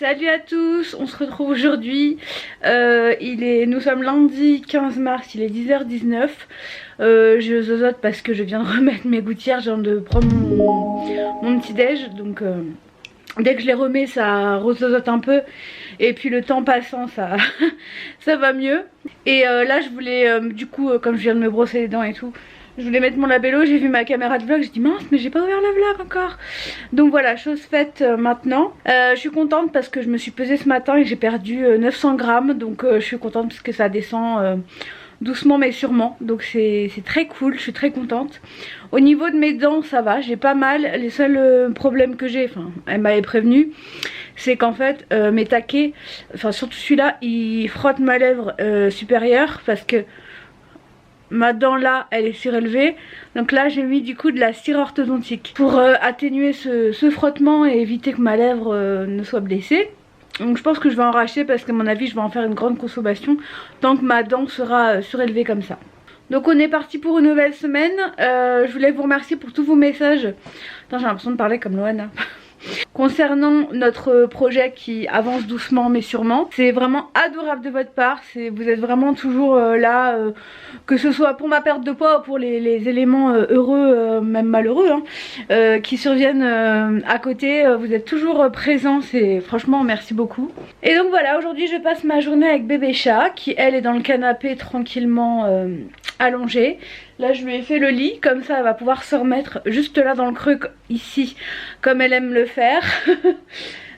Salut à tous, on se retrouve aujourd'hui, nous sommes lundi 15 mars, il est 10h19. Je zozote parce que je viens de remettre mes gouttières, je viens de prendre mon petit déj, donc dès que je les remets ça rezozote un peu et puis le temps passant ça, ça va mieux. Et là je voulais du coup comme je viens de me brosser les dents et tout, je voulais mettre mon labello, j'ai vu ma caméra de vlog, j'ai dit mince mais j'ai pas ouvert le vlog encore. Donc voilà, chose faite maintenant. Je suis contente parce que je me suis pesée ce matin et j'ai perdu 900 grammes. Donc je suis contente parce que ça descend doucement mais sûrement. Donc c'est très cool, je suis très contente. Au niveau de mes dents ça va, j'ai pas mal. Les seuls problèmes que j'ai, enfin elle m'avait prévenu, c'est qu'en fait mes taquets, enfin surtout celui-là, il frotte ma lèvre supérieure parce que ma dent là elle est surélevée, donc là j'ai mis du coup de la cire orthodontique pour atténuer ce frottement et éviter que ma lèvre ne soit blessée. Donc je pense que je vais en racheter parce qu'à mon avis je vais en faire une grande consommation tant que ma dent sera surélevée comme ça. Donc on est parti pour une nouvelle semaine. Je voulais vous remercier pour tous vos messages. Attends, j'ai l'impression de parler comme Loana. Concernant notre projet qui avance doucement mais sûrement, c'est vraiment adorable de votre part, vous êtes vraiment toujours là, que ce soit pour ma perte de poids ou pour les éléments heureux, même malheureux, hein, qui surviennent à côté, vous êtes toujours présents, c'est franchement merci beaucoup. Et donc voilà, aujourd'hui je passe ma journée avec bébé chat qui elle est dans le canapé tranquillement allongée. Là je lui ai fait le lit, comme ça elle va pouvoir se remettre juste là dans le creux ici comme elle aime le faire.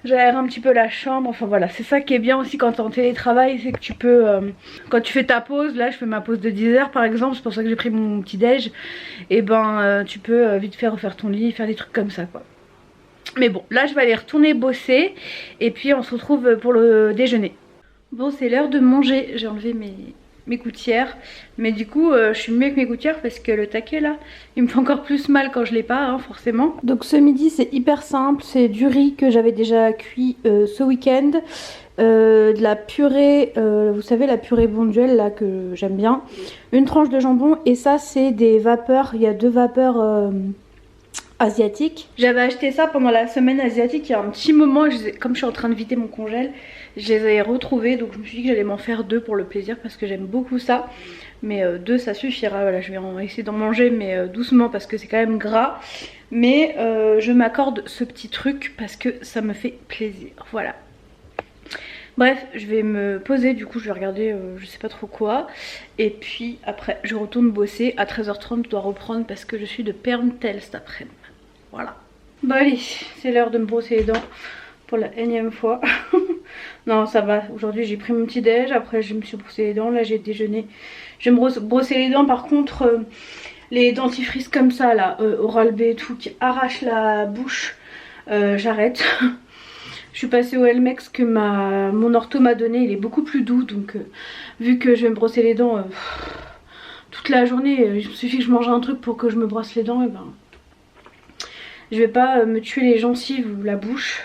J'aère un petit peu la chambre, enfin voilà, c'est ça qui est bien aussi quand t'es en télétravail, c'est que tu peux, quand tu fais ta pause, là je fais ma pause de 10h par exemple, c'est pour ça que j'ai pris mon petit déj, et ben tu peux vite fait refaire ton lit, faire des trucs comme ça quoi. Mais bon, là je vais aller retourner bosser et puis on se retrouve pour le déjeuner. Bon, c'est l'heure de manger, j'ai enlevé mes gouttières, mais du coup je suis mieux avec mes gouttières parce que le taquet là il me fait encore plus mal quand je l'ai pas, hein, forcément. Donc ce midi c'est hyper simple, c'est du riz que j'avais déjà cuit ce week-end, de la purée, vous savez la purée bonduelle là que j'aime bien, une tranche de jambon, et ça c'est des vapeurs, il y a 2 vapeurs asiatiques. J'avais acheté ça pendant la semaine asiatique il y a un petit moment, comme je suis en train de vider mon congèle, je les ai retrouvés, donc je me suis dit que j'allais m'en faire 2 pour le plaisir parce que j'aime beaucoup ça. Mais 2 ça suffira, voilà, je vais essayer d'en manger mais doucement parce que c'est quand même gras. Mais je m'accorde ce petit truc parce que ça me fait plaisir, voilà. Bref, je vais me poser, du coup je vais regarder je sais pas trop quoi. Et puis après je retourne bosser, à 13h30 je dois reprendre parce que je suis de Permtel cet après-midi. Voilà. Bon allez, c'est l'heure de me brosser les dents pour la énième fois. Non ça va, aujourd'hui j'ai pris mon petit déj, après je me suis brossé les dents, là j'ai déjeuné. Je vais me brosser les dents, par contre les dentifrices comme ça là, Oral-B et tout, qui arrachent la bouche, j'arrête. Je suis passée au Elmex que mon ortho m'a donné, il est beaucoup plus doux, donc vu que je vais me brosser les dents toute la journée, il suffit que je mange un truc pour que je me brosse les dents, et ben je vais pas me tuer les gencives ou la bouche.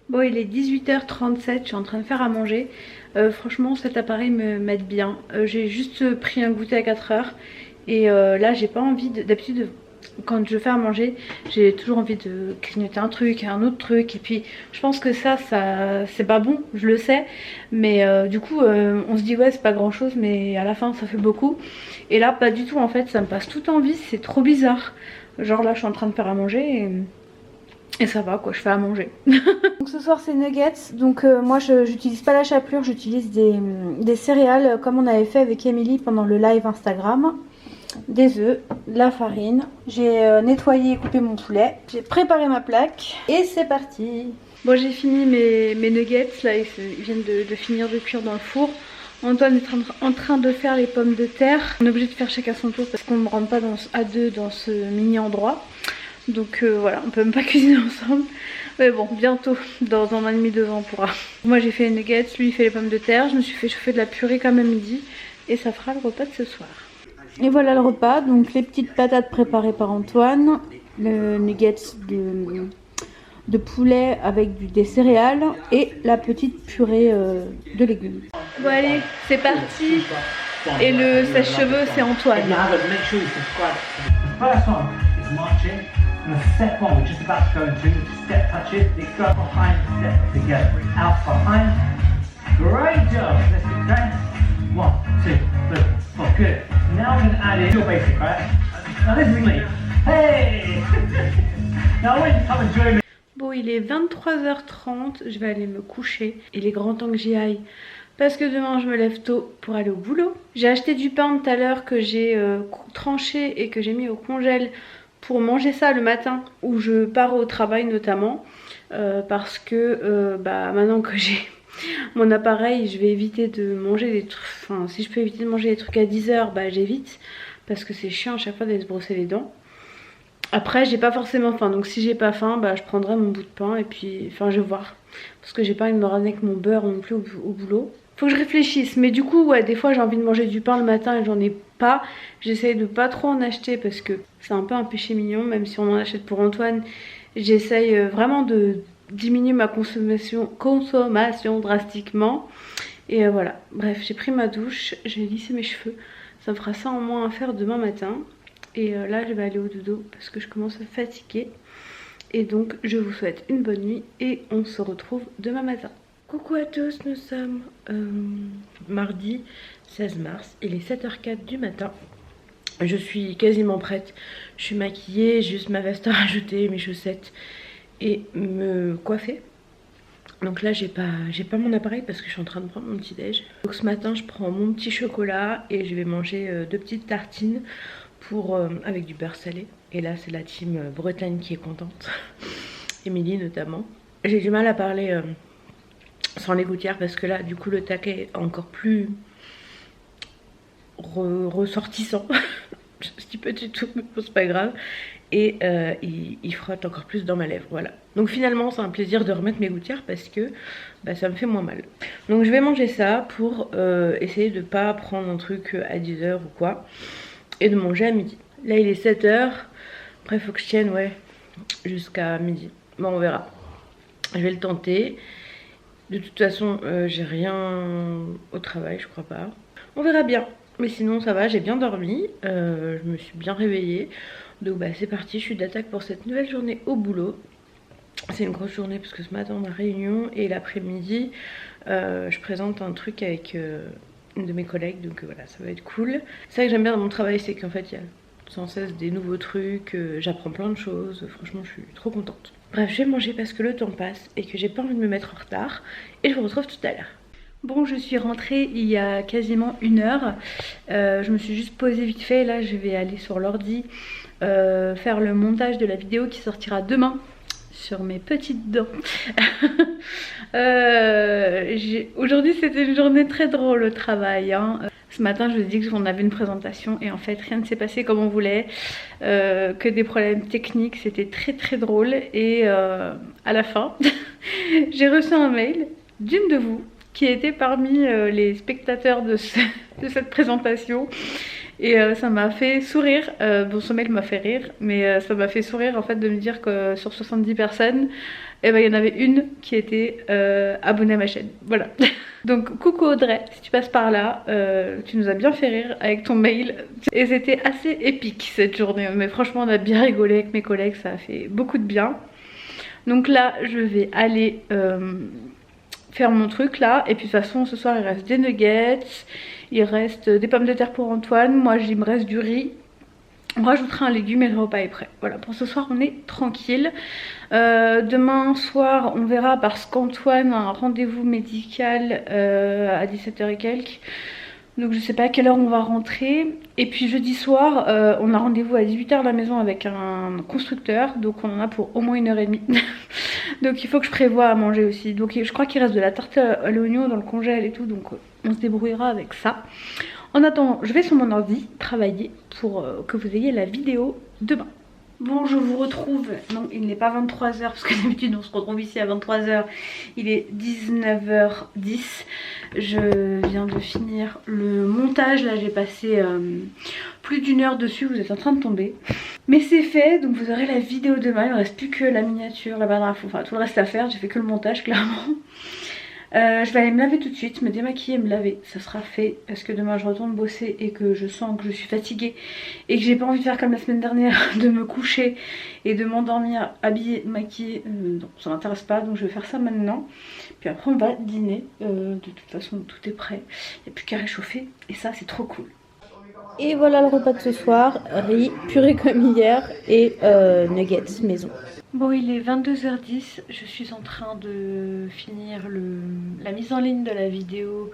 Bon, il est 18h37, je suis en train de faire à manger. Franchement cet appareil m'aide bien. J'ai juste pris un goûter à 4h. Et là j'ai pas envie d'habitude quand je fais à manger, j'ai toujours envie de grignoter un truc, un autre truc. Et puis je pense que ça c'est pas bon, je le sais. Mais du coup on se dit ouais c'est pas grand chose, mais à la fin ça fait beaucoup. Et là pas du tout en fait, ça me passe tout en vie, c'est trop bizarre. Genre là je suis en train de faire à manger et ça va quoi, je fais à manger. Donc ce soir c'est nuggets, donc moi j'utilise pas la chapelure, j'utilise des céréales comme on avait fait avec Émilie pendant le live Instagram. Des œufs, de la farine, j'ai nettoyé et coupé mon poulet, j'ai préparé ma plaque et c'est parti. Bon j'ai fini mes nuggets, là ils viennent de finir de cuire dans le four. Antoine est en train de faire les pommes de terre. On est obligé de faire chacun son tour parce qu'on ne rentre pas à deux dans ce mini endroit. Donc voilà, on peut même pas cuisiner ensemble. Mais bon, bientôt, dans 1 an et demi, 2 ans on pourra. Moi j'ai fait les nuggets, lui il fait les pommes de terre. Je me suis fait chauffer de la purée comme à midi. Et ça fera le repas de ce soir. Et voilà le repas, donc les petites patates préparées par Antoine. Le nuggets de poulet avec des céréales et la petite purée de légumes. Bon allez, c'est parti. Et le sèche-cheveux, c'est Antoine. And the step one we're just about to go into, the step touches, it's go behind, step together, out, behind. Great job. Let's keep going. 1, 2, 3, 4, good. Now we're going to add in your basic, right? Now this is me. Hey! Now I want you to come and join me. Bon, il est 23h30, je vais aller me coucher. Il est grand temps que j'y aille parce que demain je me lève tôt pour aller au boulot. J'ai acheté du pain tout à l'heure que j'ai tranché et que j'ai mis au congèle pour manger ça le matin où je pars au travail notamment parce que maintenant que j'ai mon appareil, je vais éviter de manger des trucs, enfin si je peux éviter de manger des trucs à 10h, bah j'évite parce que c'est chiant à chaque fois d'aller se brosser les dents. Après j'ai pas forcément faim, donc si j'ai pas faim, bah je prendrai mon bout de pain et puis enfin je vais voir parce que j'ai pas envie de me ramener avec mon beurre non plus au boulot. Faut que je réfléchisse, mais du coup ouais, des fois j'ai envie de manger du pain le matin et j'en ai pas. J'essaye de pas trop en acheter parce que c'est un peu un péché mignon, même si on en achète pour Antoine. J'essaye vraiment de diminuer ma consommation drastiquement. Et voilà, bref, j'ai pris ma douche, j'ai lissé mes cheveux. Ça me fera ça en moins à faire demain matin. Et là je vais aller au dodo parce que je commence à fatiguer. Et donc je vous souhaite une bonne nuit et on se retrouve demain matin. Coucou à tous, nous sommes mardi 16 mars, il est 7h04 du matin. Je suis quasiment prête, je suis maquillée, juste ma veste à rajouter, mes chaussettes et me coiffer. Donc là j'ai pas mon appareil parce que je suis en train de prendre mon petit déj. Donc ce matin je prends mon petit chocolat et je vais manger 2 petites tartines avec du beurre salé. Et là c'est la team Bretagne qui est contente, Émilie notamment. J'ai du mal à parler sans les gouttières parce que là du coup le taquet est encore plus ressortissant. Je dis pas du tout, mais c'est pas grave. Et il frotte encore plus dans ma lèvre, voilà. Donc finalement c'est un plaisir de remettre mes gouttières parce que ça me fait moins mal. Donc je vais manger ça pour essayer de pas prendre un truc à 10h ou quoi. Et de manger à midi. Là il est 7h. Après il faut que je tienne jusqu'à midi. Bon on verra. Je vais le tenter. De toute façon j'ai rien au travail, je crois pas. On verra bien. Mais sinon ça va, j'ai bien dormi, je me suis bien réveillée. Donc c'est parti, je suis d'attaque pour cette nouvelle journée au boulot. C'est une grosse journée parce que ce matin on a réunion et l'après-midi je présente un truc avec une de mes collègues. Donc voilà, ça va être cool. C'est ça que j'aime bien dans mon travail, c'est qu'en fait il y a sans cesse des nouveaux trucs, j'apprends plein de choses, franchement je suis trop contente. Bref, je vais manger parce que le temps passe et que j'ai pas envie de me mettre en retard. Et je vous retrouve tout à l'heure. Bon, je suis rentrée il y a quasiment 1h. Je me suis juste posée vite fait. Là, je vais aller sur l'ordi faire le montage de la vidéo qui sortira demain sur mes petites dents. Aujourd'hui, c'était une journée très drôle au travail. Ce matin, je vous ai dit qu'on avait une présentation et en fait, rien ne s'est passé comme on voulait. Que des problèmes techniques, c'était très très drôle. Et à la fin, j'ai reçu un mail d'une de vous qui était parmi les spectateurs de cette présentation. Et ça m'a fait sourire. Bon, ce mail m'a fait rire, mais ça m'a fait sourire en fait de me dire que sur 70 personnes, il y en avait une qui était abonnée à ma chaîne. Voilà. Donc coucou Audrey, si tu passes par là, tu nous as bien fait rire avec ton mail. Et c'était assez épique cette journée. Mais franchement, on a bien rigolé avec mes collègues, ça a fait beaucoup de bien. Donc là, je vais aller faire mon truc là. Et puis de toute façon, ce soir, il reste des nuggets. Il reste des pommes de terre pour Antoine. Moi, il me reste du riz. On rajoutera un légume et le repas est prêt. Voilà, pour ce soir, on est tranquille. Demain soir, on verra parce qu'Antoine a un rendez-vous médical à 17h et quelques. Donc je sais pas à quelle heure on va rentrer. Et puis jeudi soir, on a rendez-vous à 18h à la maison avec un constructeur. Donc on en a pour au moins 1h30. Donc il faut que je prévoie à manger aussi. Donc je crois qu'il reste de la tarte à l'oignon dans le congèle et tout. Donc on se débrouillera avec ça. En attendant, je vais sur mon ordi travailler pour que vous ayez la vidéo demain. Bon, je vous retrouve, non il n'est pas 23h parce que d'habitude on se retrouve ici à 23h, il est 19h10. Je viens de finir le montage, là j'ai passé plus d'1 heure dessus, vous êtes en train de tomber. Mais c'est fait, donc vous aurez la vidéo demain, il ne reste plus que la miniature, la barre d'infos, enfin tout le reste à faire, j'ai fait que le montage clairement. Je vais aller me laver tout de suite, me démaquiller et me laver, ça sera fait parce que demain je retourne bosser et que je sens que je suis fatiguée et que j'ai pas envie de faire comme la semaine dernière, de me coucher et de m'endormir habillée, maquillée, non ça m'intéresse pas, donc je vais faire ça maintenant. Puis après on va dîner, de toute façon tout est prêt, il n'y a plus qu'à réchauffer et ça c'est trop cool. Et voilà le repas de ce soir, riz, purée comme hier et nuggets maison. Bon il est 22h10, je suis en train de finir la mise en ligne de la vidéo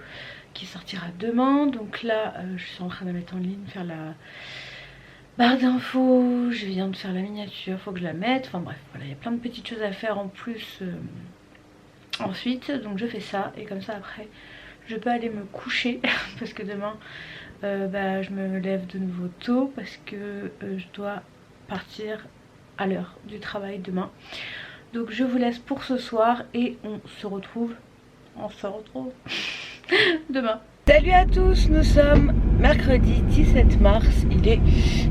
qui sortira demain. Donc là je suis en train de la mettre en ligne, faire la barre d'infos, je viens de faire la miniature, faut que je la mette, enfin bref voilà, il y a plein de petites choses à faire en plus ensuite. Donc je fais ça et comme ça après je peux aller me coucher parce que demain je me lève de nouveau tôt parce que je dois partir à l'heure du travail demain. Donc je vous laisse pour ce soir et on se retrouve demain. Salut à tous, nous sommes mercredi 17 mars, il est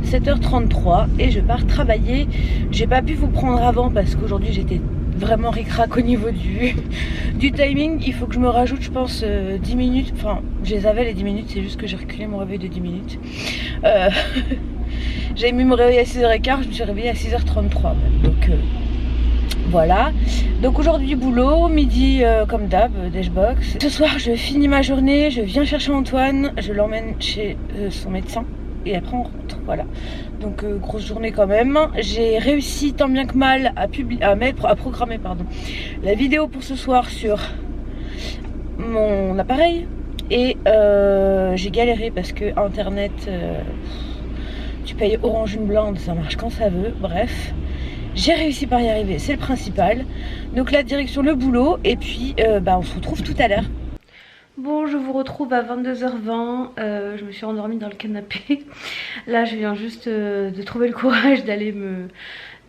7h33 et je pars travailler. J'ai pas pu vous prendre avant parce qu'aujourd'hui j'étais vraiment ric-rac au niveau du timing. Il faut que je me rajoute je pense 10 minutes, enfin je les avais les 10 minutes, c'est juste que j'ai reculé mon réveil de 10 minutes. J'avais mis mon réveil à 6h15, je me suis réveillée à 6h33 même. Donc voilà. Donc aujourd'hui boulot, midi comme d'hab, dashbox. Ce soir je finis ma journée, je viens chercher Antoine, je l'emmène chez son médecin et après on rentre, voilà. Donc grosse journée quand même. J'ai réussi tant bien que mal à programmer la vidéo pour ce soir sur mon appareil. Et j'ai galéré parce que internet, tu payes Orange une blinde, ça marche quand ça veut, bref. J'ai réussi par y arriver, c'est le principal. Donc la direction le boulot et puis on se retrouve tout à l'heure. Bon, je vous retrouve à 22h20, je me suis endormie dans le canapé. Là je viens juste de trouver le courage d'aller me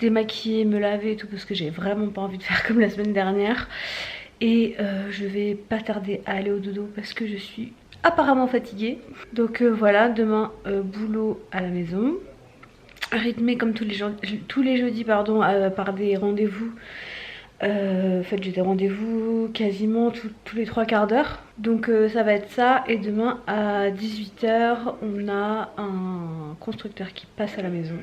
démaquiller, me laver et tout parce que j'ai vraiment pas envie de faire comme la semaine dernière. Et je vais pas tarder à aller au dodo parce que je suis apparemment fatiguée. Donc voilà, demain boulot à la maison. Rythmé comme tous les jeudis par des rendez-vous. En fait j'ai des rendez-vous quasiment tous les 3 quarts d'heure. Donc ça va être ça. Et demain à 18h on a un constructeur qui passe à la maison.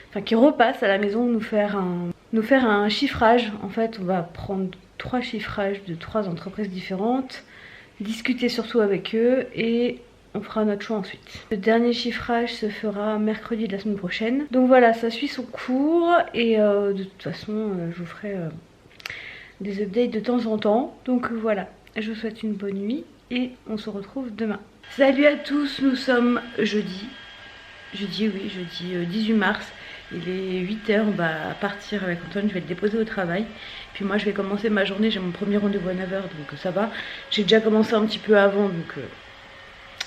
Enfin qui repasse à la maison nous faire un chiffrage. En fait on va prendre 3 chiffrages de 3 entreprises différentes. Discuter surtout avec eux et on fera notre choix ensuite. Le dernier chiffrage se fera mercredi de la semaine prochaine. Donc voilà, ça suit son cours et de toute façon je vous ferai des updates de temps en temps. Donc voilà, je vous souhaite une bonne nuit et on se retrouve demain. Salut à tous, nous sommes jeudi 18 mars. Il est 8h, on va partir avec Antoine, je vais le déposer au travail. Puis moi je vais commencer ma journée, j'ai mon premier rendez-vous à 9h donc ça va. J'ai déjà commencé un petit peu avant donc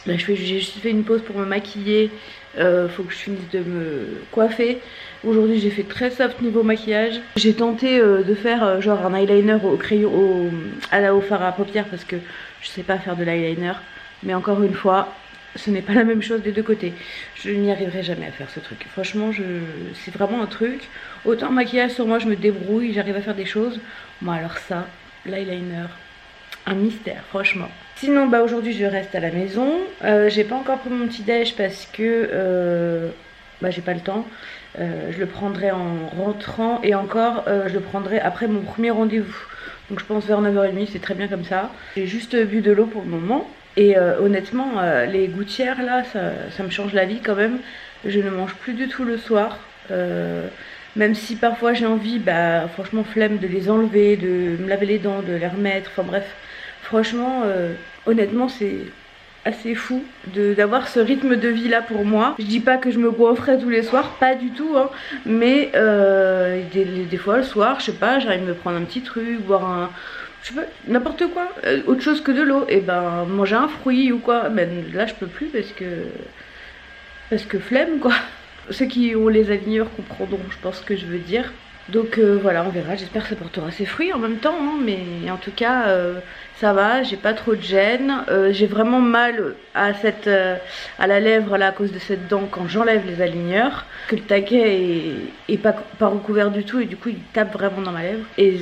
là j'ai juste fait une pause pour me maquiller. Faut que je finisse de me coiffer. Aujourd'hui j'ai fait très soft niveau maquillage. J'ai tenté de faire genre un eyeliner au crayon, au fard à paupières parce que je sais pas faire de l'eyeliner. Mais encore une fois, ce n'est pas la même chose des deux côtés. Je n'y arriverai jamais à faire ce truc. Franchement, c'est vraiment un truc. Autant maquillage sur moi, je me débrouille, j'arrive à faire des choses. Moi alors ça, l'eyeliner, un mystère, franchement. Sinon, aujourd'hui, je reste à la maison. J'ai pas encore pris mon petit déj parce que j'ai pas le temps. Je le prendrai en rentrant et encore, je le prendrai après mon premier rendez-vous. Donc je pense vers 9h30, c'est très bien comme ça. J'ai juste bu de l'eau pour le moment. Et honnêtement, les gouttières là, ça me change la vie quand même. Je ne mange plus du tout le soir. Même si parfois j'ai envie, franchement flemme de les enlever, de me laver les dents, de les remettre. Enfin bref, franchement, honnêtement c'est assez fou d'avoir ce rythme de vie là pour moi. Je dis pas que je me goinfrais tous les soirs, pas du tout hein. Mais des fois le soir, je sais pas, j'arrive à me prendre un petit truc, boire un... je sais pas, n'importe quoi, autre chose que de l'eau. Et manger un fruit ou quoi, là je peux plus parce que flemme quoi. ceux qui ont les aligneurs comprendront, je pense, ce que je veux dire. Donc voilà, on verra, j'espère que ça portera ses fruits en même temps, hein, mais en tout cas ça va, j'ai pas trop de gêne. J'ai vraiment mal à la lèvre là, à cause de cette dent quand j'enlève les aligneurs, que le taquet est pas recouvert du tout et du coup il tape vraiment dans ma lèvre, et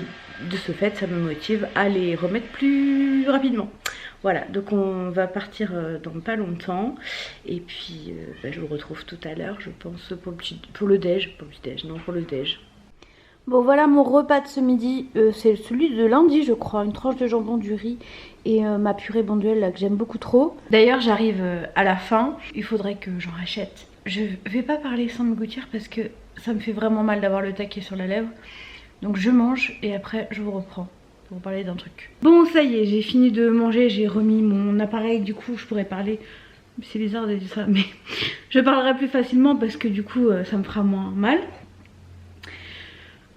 de ce fait ça me motive à les remettre plus rapidement. Voilà, donc on va partir dans pas longtemps et puis je vous retrouve tout à l'heure, je pense, pour le déj, pour le déj. Bon, voilà mon repas de ce midi, c'est celui de lundi je crois, une tranche de jambon, du riz et ma purée bonduelle là que j'aime beaucoup trop. D'ailleurs j'arrive à la fin, il faudrait que j'en rachète. Je vais pas parler sans me gouttière parce que ça me fait vraiment mal d'avoir le taquet sur la lèvre. Donc je mange et après je vous reprends pour vous parler d'un truc. Bon, ça y est, j'ai fini de manger, j'ai remis mon appareil, du coup je pourrais parler. C'est bizarre de dire ça, mais je parlerai plus facilement parce que du coup ça me fera moins mal.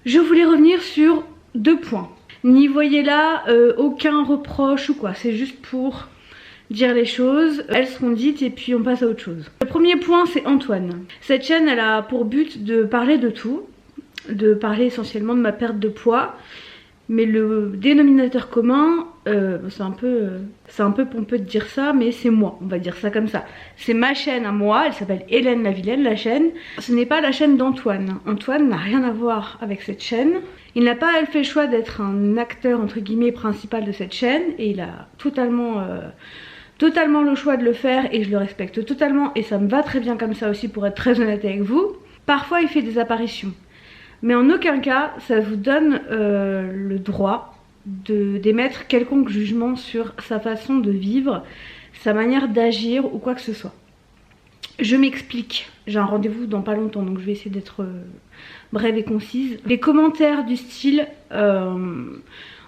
Je voulais revenir sur 2 points. N'y voyez là aucun reproche ou quoi, c'est juste pour dire les choses, elles seront dites et puis on passe à autre chose. Le premier point, c'est Antoine. Cette chaîne, elle a pour but de parler de tout, de parler essentiellement de ma perte de poids, mais le dénominateur commun, c'est un peu pompeux de dire ça, mais c'est moi, on va dire ça comme ça. C'est ma chaîne à moi, elle s'appelle Hélène la Vilaine, la chaîne. Ce n'est pas la chaîne d'Antoine. Antoine n'a rien à voir avec cette chaîne. Il n'a pas fait le choix d'être un acteur entre guillemets principal de cette chaîne, et il a totalement le choix de le faire et je le respecte totalement et ça me va très bien comme ça aussi, pour être très honnête avec vous. Parfois il fait des apparitions, mais en aucun cas ça vous donne le droit d'émettre quelconque jugement sur sa façon de vivre, sa manière d'agir ou quoi que ce soit. Je m'explique, j'ai un rendez-vous dans pas longtemps donc je vais essayer d'être brève et concise. Les commentaires du style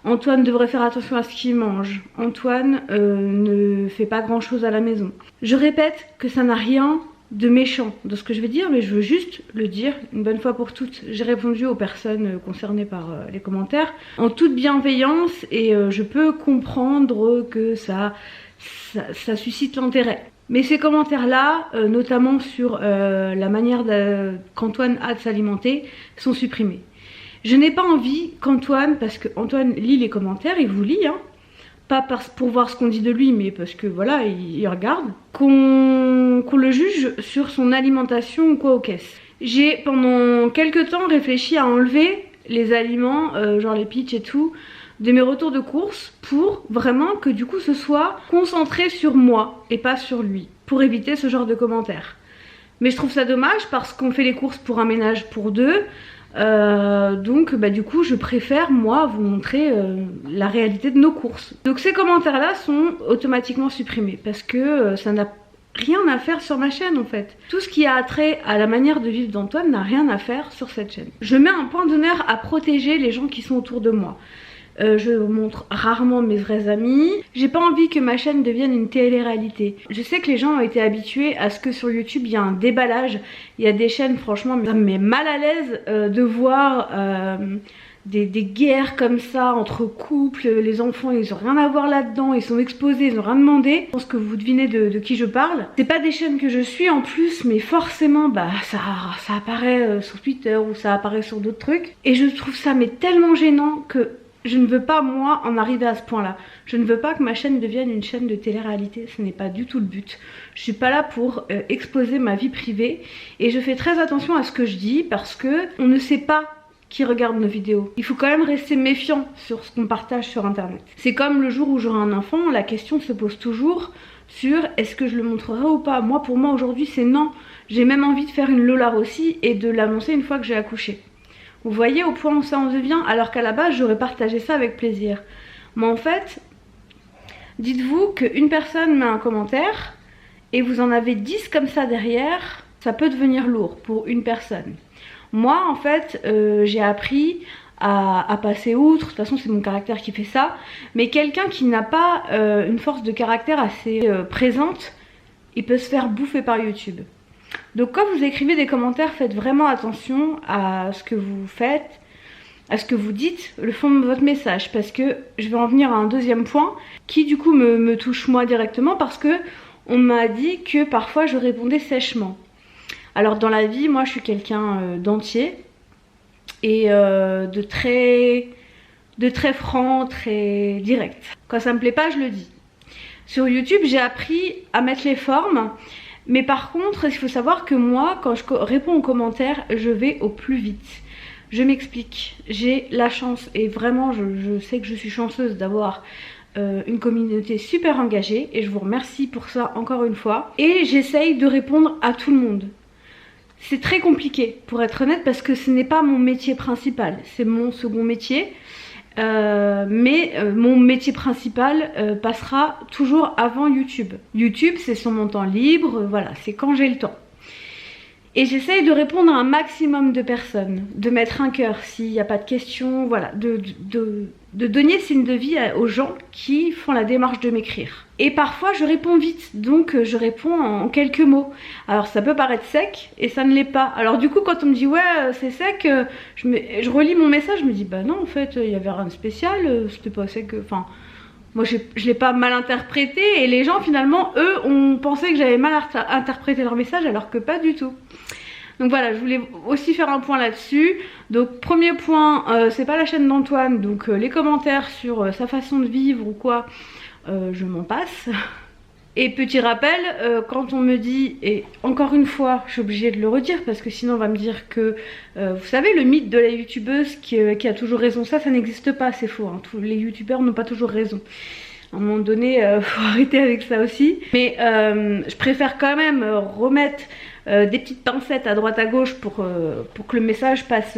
Antoine devrait faire attention à ce qu'il mange, Antoine ne fait pas grand chose à la maison. Je répète que ça n'a rien de méchant dans ce que je vais dire, mais je veux juste le dire une bonne fois pour toutes. J'ai répondu aux personnes concernées par les commentaires en toute bienveillance et je peux comprendre que ça suscite l'intérêt. Mais ces commentaires là, notamment sur la manière qu'Antoine a de s'alimenter, sont supprimés. Je n'ai pas envie qu'Antoine, parce que Antoine lit les commentaires, il vous lit, hein, pas pour voir ce qu'on dit de lui, mais parce que voilà, il regarde, qu'on le juge sur son alimentation ou quoi aux caisses. J'ai pendant quelques temps réfléchi à enlever les aliments, genre les pitchs et tout, de mes retours de course, pour vraiment que du coup ce soit concentré sur moi et pas sur lui, pour éviter ce genre de commentaires. Mais je trouve ça dommage parce qu'on fait les courses pour un ménage pour deux. Donc bah du coup je préfère moi vous montrer la réalité de nos courses. Donc ces commentaires là sont automatiquement supprimés parce que ça n'a rien à faire sur ma chaîne en fait. Tout ce qui a trait à la manière de vivre d'Antoine n'a rien à faire sur cette chaîne. Je mets un point d'honneur à protéger les gens qui sont autour de moi. Je montre rarement mes vrais amis. J'ai pas envie que ma chaîne devienne une télé-réalité. Je sais que les gens ont été habitués à ce que sur YouTube il y a un déballage. Il y a des chaînes, franchement, ça me met mal à l'aise de voir des guerres comme ça entre couples. Les enfants ils ont rien à voir là-dedans, ils sont exposés, ils ont rien demandé. Je pense que vous devinez de qui je parle. C'est pas des chaînes que je suis en plus, mais forcément bah ça apparaît sur Twitter ou ça apparaît sur d'autres trucs. Et je trouve ça mais tellement gênant que je ne veux pas moi en arriver à ce point là. Je ne veux pas que ma chaîne devienne une chaîne de télé-réalité, ce n'est pas du tout le but. Je suis pas là pour exposer ma vie privée et je fais très attention à ce que je dis parce que on ne sait pas qui regarde nos vidéos. Il faut quand même rester méfiant sur ce qu'on partage sur internet. C'est comme le jour où j'aurai un enfant, la question se pose toujours sur est-ce que je le montrerai ou pas. Moi pour moi aujourd'hui c'est non. J'ai même envie de faire une Lola Rossi et de l'annoncer une fois que j'ai accouché. Vous voyez au point où ça en devient, alors qu'à la base j'aurais partagé ça avec plaisir. Mais en fait, dites-vous qu'une personne met un commentaire et vous en avez 10 comme ça derrière, ça peut devenir lourd pour une personne. Moi en fait j'ai appris à passer outre, de toute façon c'est mon caractère qui fait ça, mais quelqu'un qui n'a pas une force de caractère assez présente, il peut se faire bouffer par YouTube. Donc quand vous écrivez des commentaires, faites vraiment attention à ce que vous faites, à ce que vous dites, le fond de votre message, parce que je vais en venir à un deuxième point qui du coup me touche moi directement parce que on m'a dit que parfois je répondais sèchement. Alors dans la vie, moi je suis quelqu'un d'entier et de très franc, très direct. Quand ça me plaît pas, je le dis. Sur YouTube, j'ai appris à mettre les formes, mais par contre, il faut savoir que moi, quand je réponds aux commentaires, je vais au plus vite. Je m'explique, j'ai la chance et vraiment je sais que je suis chanceuse d'avoir une communauté super engagée et je vous remercie pour ça encore une fois. Et j'essaye de répondre à tout le monde. C'est très compliqué pour être honnête parce que ce n'est pas mon métier principal, c'est mon second métier. Mais mon métier principal passera toujours avant YouTube. YouTube c'est sur mon temps libre, voilà, c'est quand j'ai le temps. Et j'essaye de répondre à un maximum de personnes, de mettre un cœur s'il n'y a pas de questions, voilà, de donner signe de vie aux gens qui font la démarche de m'écrire. Et parfois je réponds vite, donc je réponds en quelques mots. Alors ça peut paraître sec et ça ne l'est pas. Alors du coup quand on me dit ouais c'est sec, je relis mon message, je me dis bah non en fait il y avait rien de spécial, c'était pas sec, enfin... Moi je l'ai pas mal interprété et les gens finalement eux ont pensé que j'avais mal interprété leur message alors que pas du tout. Donc voilà, je voulais aussi faire un point là-dessus. Donc premier point, c'est pas la chaîne d'Antoine, donc les commentaires sur sa façon de vivre ou quoi, je m'en passe. Et petit rappel, quand on me dit, et encore une fois je suis obligée de le redire parce que sinon on va me dire que, vous savez le mythe de la youtubeuse qui a toujours raison, ça n'existe pas, c'est faux, hein. Tous les youtubeurs n'ont pas toujours raison. À un moment donné, faut arrêter avec ça aussi. Mais je préfère quand même remettre des petites pincettes à droite à gauche pour que le message passe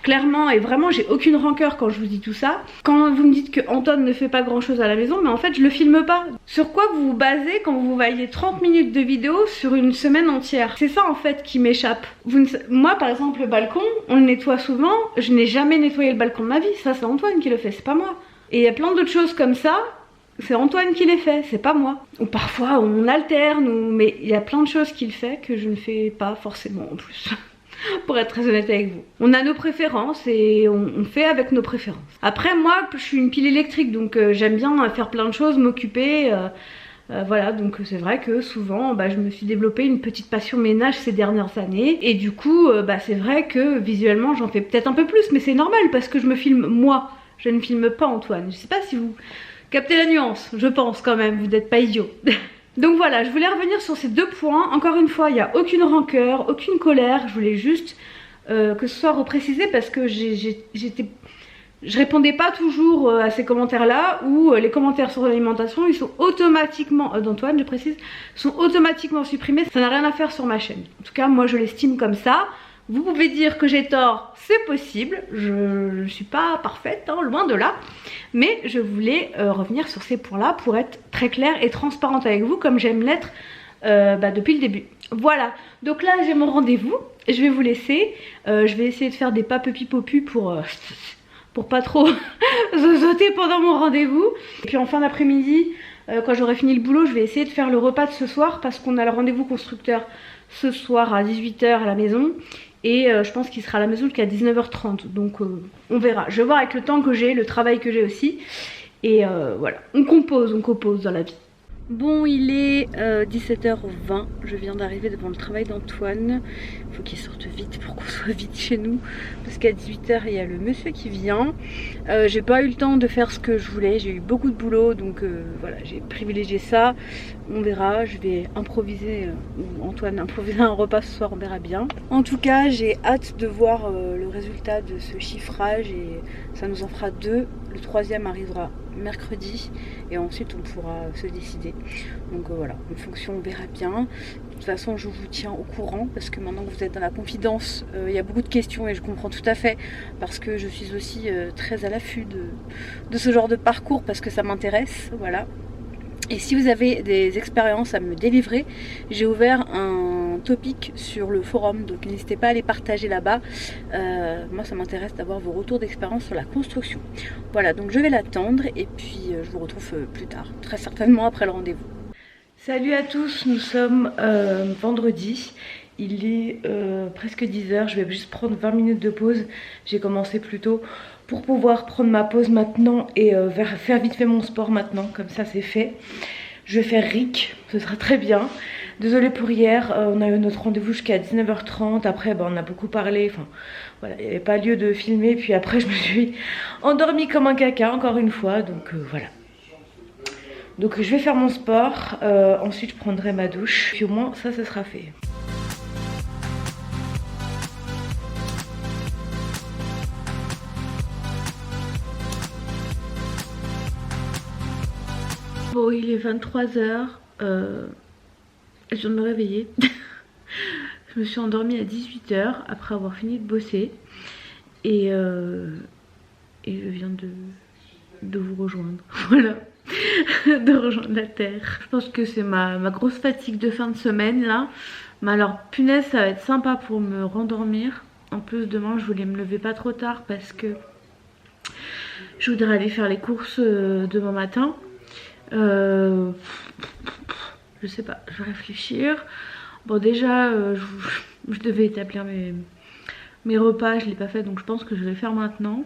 clairement. Et vraiment, j'ai aucune rancœur quand je vous dis tout ça. Quand vous me dites que Antoine ne fait pas grand chose à la maison, mais en fait, je le filme pas. Sur quoi vous vous basez quand vous voyez 30 minutes de vidéo sur une semaine entière? C'est ça en fait qui m'échappe. Moi, par exemple, le balcon, on le nettoie souvent. Je n'ai jamais nettoyé le balcon de ma vie. Ça, c'est Antoine qui le fait, c'est pas moi. Et il y a plein d'autres choses comme ça. C'est Antoine qui les fait, c'est pas moi. Ou parfois on alterne, mais il y a plein de choses qu'il fait que je ne fais pas forcément en plus. Pour être très honnête avec vous. On a nos préférences et on fait avec nos préférences. Après moi je suis une pile électrique donc j'aime bien faire plein de choses, m'occuper. Voilà, donc c'est vrai que souvent je me suis développé une petite passion ménage ces dernières années. Et du coup c'est vrai que visuellement j'en fais peut-être un peu plus, mais c'est normal parce que je me filme moi. Je ne filme pas Antoine. Je sais pas si vous... captez la nuance, je pense quand même, vous n'êtes pas idiot. Donc voilà, je voulais revenir sur ces deux points. Encore une fois, il n'y a aucune rancœur, aucune colère. Je voulais juste que ce soit reprécisé parce que je répondais pas toujours à ces commentaires-là ou les commentaires sur l'alimentation, ils sont automatiquement, d'Antoine je précise, sont automatiquement supprimés. Ça n'a rien à faire sur ma chaîne. En tout cas, moi je l'estime comme ça. Vous pouvez dire que j'ai tort, c'est possible, je ne suis pas parfaite, hein, loin de là. Mais je voulais revenir sur ces points-là pour être très claire et transparente avec vous comme j'aime l'être depuis le début. Voilà, donc là j'ai mon rendez-vous, je vais vous laisser. Je vais essayer de faire des pas pipi-popu pour pas trop zozoter pendant mon rendez-vous. Et puis en fin d'après-midi, quand j'aurai fini le boulot, je vais essayer de faire le repas de ce soir parce qu'on a le rendez-vous constructeur ce soir à 18 h à la maison. Et je pense qu'il sera à la maison jusqu'à 19 h 30. Donc on verra. Je vais voir avec le temps que j'ai, le travail que j'ai aussi. Et voilà, on compose dans la vie. Bon, il est 17 h 20. Je viens d'arriver devant le travail d'Antoine. Il faut qu'il sorte vite pour qu'on soit vite chez nous. Parce qu'à 18 h, il y a le monsieur qui vient. J'ai pas eu le temps de faire ce que je voulais. J'ai eu beaucoup de boulot. Donc voilà, j'ai privilégié ça. On verra. Je vais improviser. Antoine improviser un repas ce soir. On verra bien. En tout cas, j'ai hâte de voir le résultat de ce chiffrage. Et ça nous en fera 2. Le 3e arrivera mercredi. Et ensuite, on pourra se décider. Donc voilà, en fonction, on verra bien. De toute façon, je vous tiens au courant parce que maintenant que vous êtes dans la confidence, il y a beaucoup de questions et je comprends tout à fait parce que je suis aussi très à l'affût de ce genre de parcours parce que ça m'intéresse, voilà. Et si vous avez des expériences à me délivrer, j'ai ouvert un topic sur le forum, donc n'hésitez pas à les partager là-bas. Moi ça m'intéresse d'avoir vos retours d'expérience sur la construction. Voilà, donc je vais l'attendre et puis je vous retrouve plus tard, très certainement après le rendez-vous. Salut à tous, nous sommes vendredi. Il est presque 10 h, je vais juste prendre 20 minutes de pause. J'ai commencé plus tôt pour pouvoir prendre ma pause maintenant et faire vite fait mon sport maintenant, comme ça c'est fait. Je vais faire RIC, ce sera très bien. Désolée pour hier, on a eu notre rendez-vous jusqu'à 19h30. Après on a beaucoup parlé, enfin voilà, il n'y avait pas lieu de filmer. Puis après je me suis endormie comme un caca encore une fois. Donc voilà. Donc je vais faire mon sport, ensuite je prendrai ma douche. Puis au moins ça sera fait. Bon, il est 23h, je viens de me réveiller. Je me suis endormie à 18h après avoir fini de bosser. Et je viens de vous rejoindre, voilà, de rejoindre la terre. Je pense que c'est ma grosse fatigue de fin de semaine là. Mais alors punaise, ça va être sympa pour me rendormir. En plus demain je voulais me lever pas trop tard parce que je voudrais aller faire les courses demain matin. Je sais pas, je vais réfléchir. Bon déjà je devais établir mes repas, je l'ai pas fait donc je pense que je vais le faire maintenant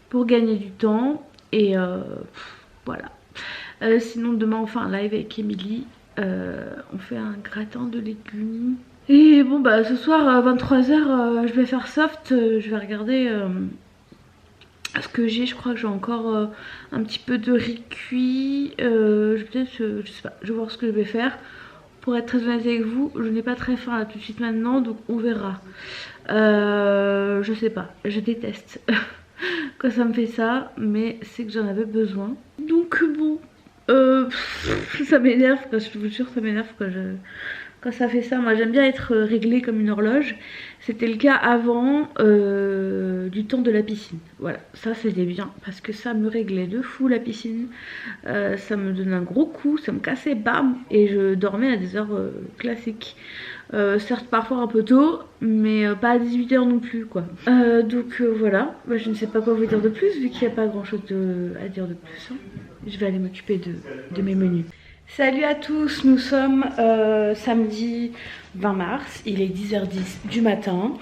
pour gagner du temps. Et voilà. Sinon demain on fait un live avec Émilie, on fait un gratin de légumes. Et bon bah ce soir à 23h je vais faire soft, je vais regarder ce que j'ai. Je crois que j'ai encore un petit peu de riz cuit, peut-être, je sais pas, je vais voir ce que je vais faire. Pour être très honnête avec vous, je n'ai pas très faim là tout de suite maintenant, donc on verra. Je sais pas, je déteste quand ça me fait ça, mais c'est que j'en avais besoin. Donc bon, ça m'énerve, je vous jure ça m'énerve quand ça fait ça. Moi j'aime bien être réglée comme une horloge. C'était le cas avant du temps de la piscine. Voilà, ça c'était bien parce que ça me réglait de fou la piscine. Ça me donnait un gros coup, ça me cassait, bam, et je dormais à des heures classiques. Certes parfois un peu tôt, mais pas à 18h non plus quoi. Donc voilà, bah, je ne sais pas quoi vous dire de plus vu qu'il n'y a pas grand chose à dire de plus. Hein. Je vais aller m'occuper de mes menus. Salut à tous, nous sommes samedi 20 mars, il est 10h10 du matin.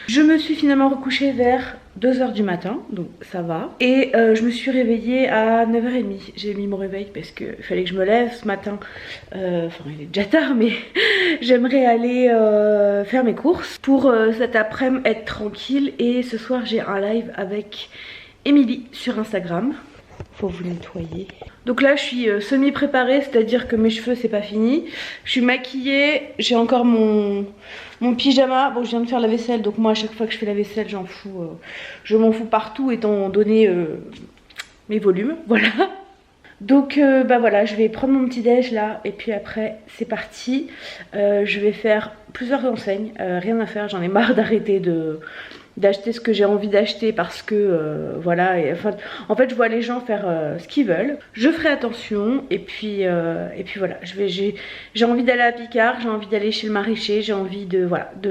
Je me suis finalement recouchée vers 2h du matin, donc ça va. Et je me suis réveillée à 9h30. J'ai mis mon réveil parce qu'il fallait que je me lève ce matin. Enfin il est déjà tard mais j'aimerais aller faire mes courses pour cet après-midi être tranquille. Et ce soir j'ai un live avec Émilie sur Instagram. Faut vous nettoyer. Donc là je suis semi préparée, c'est à dire que mes cheveux c'est pas fini. Je suis maquillée, j'ai encore mon pyjama. Bon je viens de faire la vaisselle, donc moi à chaque fois que je fais la vaisselle j'en fous, je m'en fous partout étant donné mes volumes, voilà. Donc bah voilà, je vais prendre mon petit déj là et puis après c'est parti. Je vais faire plusieurs enseignes, rien à faire, j'en ai marre d'arrêter d'acheter ce que j'ai envie d'acheter parce que voilà, et, enfin, en fait je vois les gens faire ce qu'ils veulent. Je ferai attention et puis voilà, j'ai envie d'aller à Picard, j'ai envie d'aller chez le maraîcher, j'ai envie de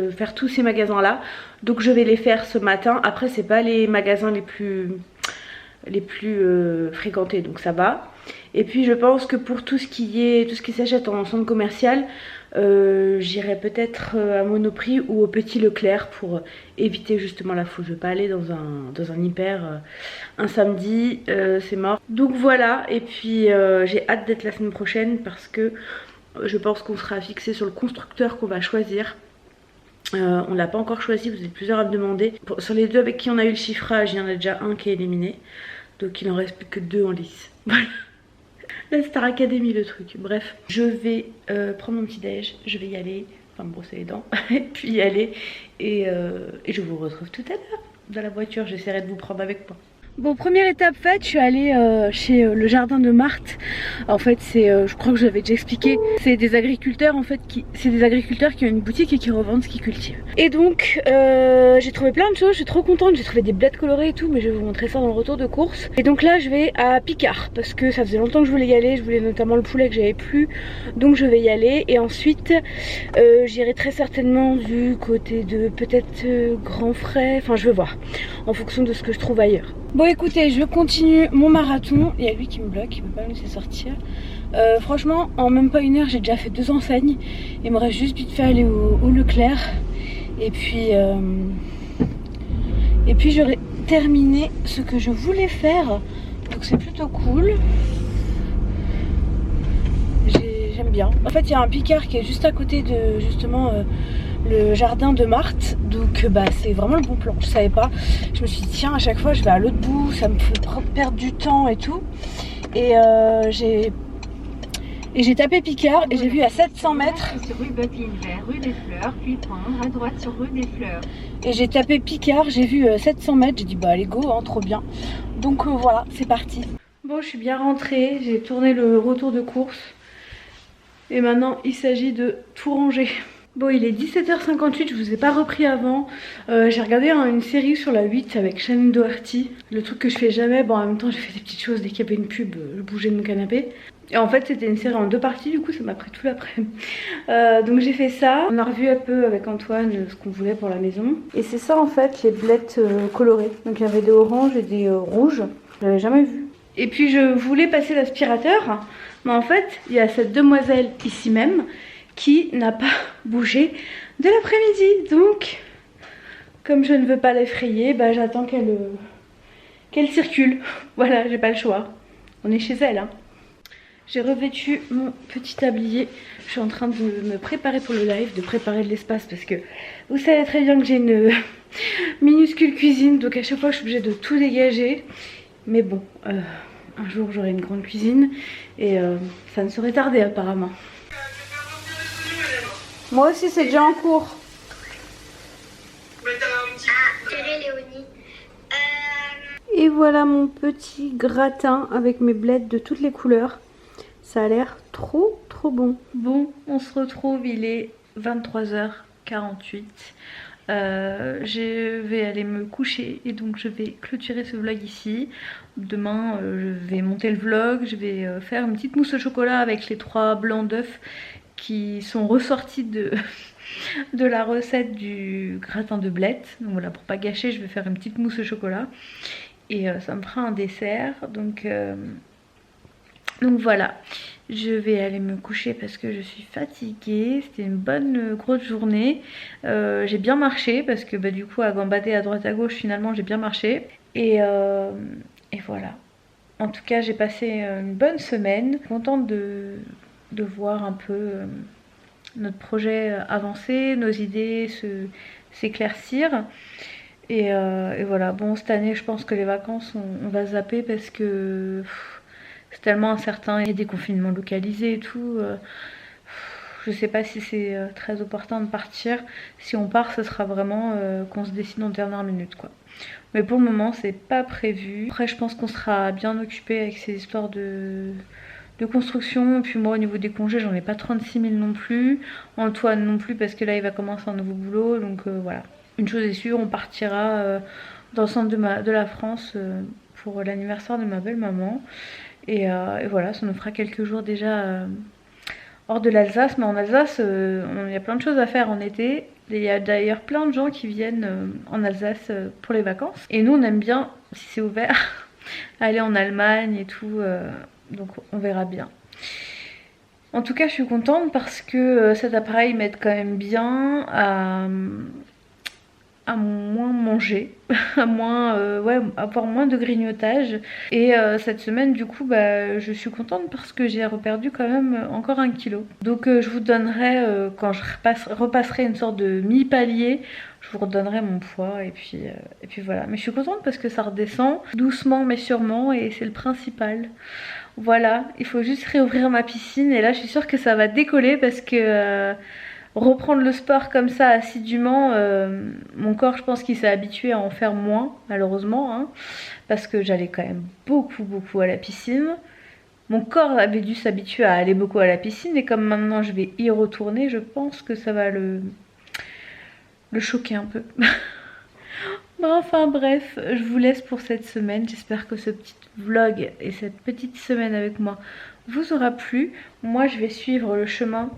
faire tous ces magasins là. Donc je vais les faire ce matin. Après c'est pas les magasins les plus fréquentés donc ça va. Et puis je pense que pour tout ce qui s'achète en centre commercial, j'irai peut-être à Monoprix ou au Petit Leclerc pour éviter justement la foule. Je vais pas aller dans un hyper un samedi, c'est mort. Donc voilà, et puis j'ai hâte d'être la semaine prochaine parce que je pense qu'on sera fixé sur le constructeur qu'on va choisir. On l'a pas encore choisi, vous êtes plusieurs à me demander. Sur les deux avec qui on a eu le chiffrage, il y en a déjà un qui est éliminé. Donc il en reste plus que 2 en lice. Voilà. La Star Academy le truc. Bref, je vais prendre mon petit déj, je vais y aller, enfin me brosser les dents, et puis y aller. Et je vous retrouve tout à l'heure dans la voiture, j'essaierai de vous prendre avec moi. Bon, première étape faite, je suis allée chez le jardin de Marthe. En fait c'est, je crois que je l'avais déjà expliqué, c'est des agriculteurs en fait qui ont une boutique et qui revendent ce qu'ils cultivent. Et donc j'ai trouvé plein de choses, je suis trop contente, j'ai trouvé des bleds colorés et tout, mais je vais vous montrer ça dans le retour de course. Et donc là je vais à Picard parce que ça faisait longtemps que je voulais y aller, je voulais notamment le poulet que j'avais plus, donc je vais y aller. Et ensuite j'irai très certainement du côté de peut-être Grand Frais, enfin je vais voir en fonction de ce que je trouve ailleurs. Bon écoutez, je continue mon marathon. Il y a lui qui me bloque, il ne veut pas me laisser sortir. Franchement, en même pas une heure, j'ai déjà fait 2 enseignes. Il me reste juste vite fait aller au Leclerc. Et puis j'aurai terminé ce que je voulais faire. Donc c'est plutôt cool. J'aime bien. En fait il y a un Picard qui est juste à côté de justement le jardin de Marthe, donc bah c'est vraiment le bon plan. Je savais pas, je me suis dit tiens à chaque fois je vais à l'autre bout, ça me fait perdre du temps et tout. Et j'ai tapé Picard et j'ai vu à 700 mètres. Sur rue Bucklin vers rue des Fleurs, puis prendre à droite sur rue des Fleurs. Et j'ai tapé Picard, j'ai vu 700 mètres, j'ai dit bah allez go, hein, trop bien. Donc voilà, c'est parti. Bon, je suis bien rentrée, j'ai tourné le retour de course. Et maintenant, il s'agit de tout ranger. Bon, il est 17h58, je vous ai pas repris avant. J'ai regardé une série sur la 8 avec Shannon Doherty. Le truc que je fais jamais, bon en même temps j'ai fait des petites choses, dès qu'il y avait une pub, je bougeais de mon canapé. Et en fait c'était une série en 2 parties, du coup ça m'a pris tout l'après-midi. Donc j'ai fait ça. On a revu un peu avec Antoine ce qu'on voulait pour la maison. Et c'est ça en fait, les blettes colorées. Donc il y avait des oranges et des rouges. Je l'avais jamais vu. Et puis je voulais passer l'aspirateur. Mais en fait il y a cette demoiselle ici même qui n'a pas bougé de l'après-midi. Donc comme je ne veux pas l'effrayer, bah, j'attends qu'elle circule. Voilà, j'ai pas le choix. On est chez elle, hein. J'ai revêtu mon petit tablier. Je suis en train de me préparer pour le live, de préparer de l'espace parce que vous savez très bien que j'ai une minuscule cuisine. Donc à chaque fois je suis obligée de tout dégager. Mais bon, un jour j'aurai une grande cuisine et ça ne saurait tarder apparemment. Moi aussi c'est déjà en cours. Léonie. Et voilà mon petit gratin avec mes blettes de toutes les couleurs. Ça a l'air trop bon. Bon, on se retrouve, il est 23h48. Je vais aller me coucher et donc je vais clôturer ce vlog ici. Demain je vais monter le vlog, je vais faire une petite mousse au chocolat avec les 3 blancs d'œufs qui sont ressortis de la recette du gratin de blettes. Donc voilà, pour pas gâcher je vais faire une petite mousse au chocolat et ça me fera un dessert. Donc voilà, je vais aller me coucher parce que je suis fatiguée. C'était une bonne grosse journée. J'ai bien marché parce que bah, du coup à gambader à droite à gauche finalement j'ai bien marché. Et voilà. En tout cas j'ai passé une bonne semaine. Contente de voir un peu notre projet avancer, nos idées s'éclaircir. Et voilà, bon cette année je pense que les vacances on va zapper parce que c'est tellement incertain, il y a des confinements localisés et tout. Je sais pas si c'est très opportun de partir. Si on part, ce sera vraiment qu'on se décide en dernière minute quoi. Mais pour le moment, c'est pas prévu. Après, je pense qu'on sera bien occupé avec ces histoires de construction. Puis moi, au niveau des congés, j'en ai pas 36 000 non plus. Antoine non plus, parce que là, il va commencer un nouveau boulot. Donc voilà. Une chose est sûre, on partira dans le centre de la France pour l'anniversaire de ma belle-maman. Et voilà, ça nous fera quelques jours déjà hors de l'Alsace. Mais en Alsace, il y a plein de choses à faire en été. Il y a d'ailleurs plein de gens qui viennent en Alsace pour les vacances. Et nous, on aime bien, si c'est ouvert, aller en Allemagne et tout. Donc on verra bien. En tout cas, je suis contente parce que cet appareil m'aide quand même bien à moins manger, à moins avoir moins de grignotage. Et cette semaine du coup bah, je suis contente parce que j'ai reperdu quand même encore 1 kilo. Donc je vous donnerai quand je repasserai une sorte de mi-palier, je vous redonnerai mon poids et puis voilà. Mais je suis contente parce que ça redescend doucement mais sûrement et c'est le principal. Voilà, il faut juste réouvrir ma piscine et là je suis sûre que ça va décoller parce que reprendre le sport comme ça assidûment, mon corps je pense qu'il s'est habitué à en faire moins malheureusement hein, parce que j'allais quand même beaucoup à la piscine. Mon corps avait dû s'habituer à aller beaucoup à la piscine et comme maintenant je vais y retourner, je pense que ça va le choquer un peu. Enfin bref, je vous laisse pour cette semaine. J'espère que ce petit vlog et cette petite semaine avec moi vous aura plu. Moi je vais suivre le chemin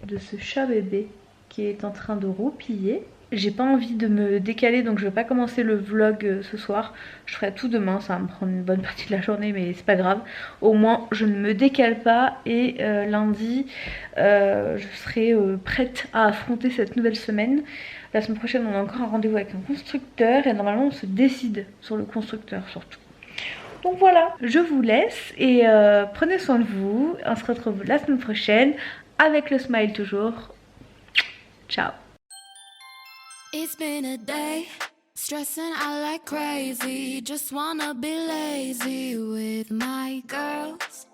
de ce chat bébé qui est en train de roupiller. J'ai pas envie de me décaler donc je vais pas commencer le vlog ce soir. Je ferai tout demain, ça va me prendre une bonne partie de la journée mais c'est pas grave. Au moins je ne me décale pas et lundi je serai prête à affronter cette nouvelle semaine. La semaine prochaine on a encore un rendez-vous avec un constructeur et normalement on se décide sur le constructeur surtout. Donc voilà, je vous laisse et prenez soin de vous. On se retrouve la semaine prochaine avec le smile toujours. Ciao. It's been a day, stressing out like crazy. Just wanna be lazy with my girls.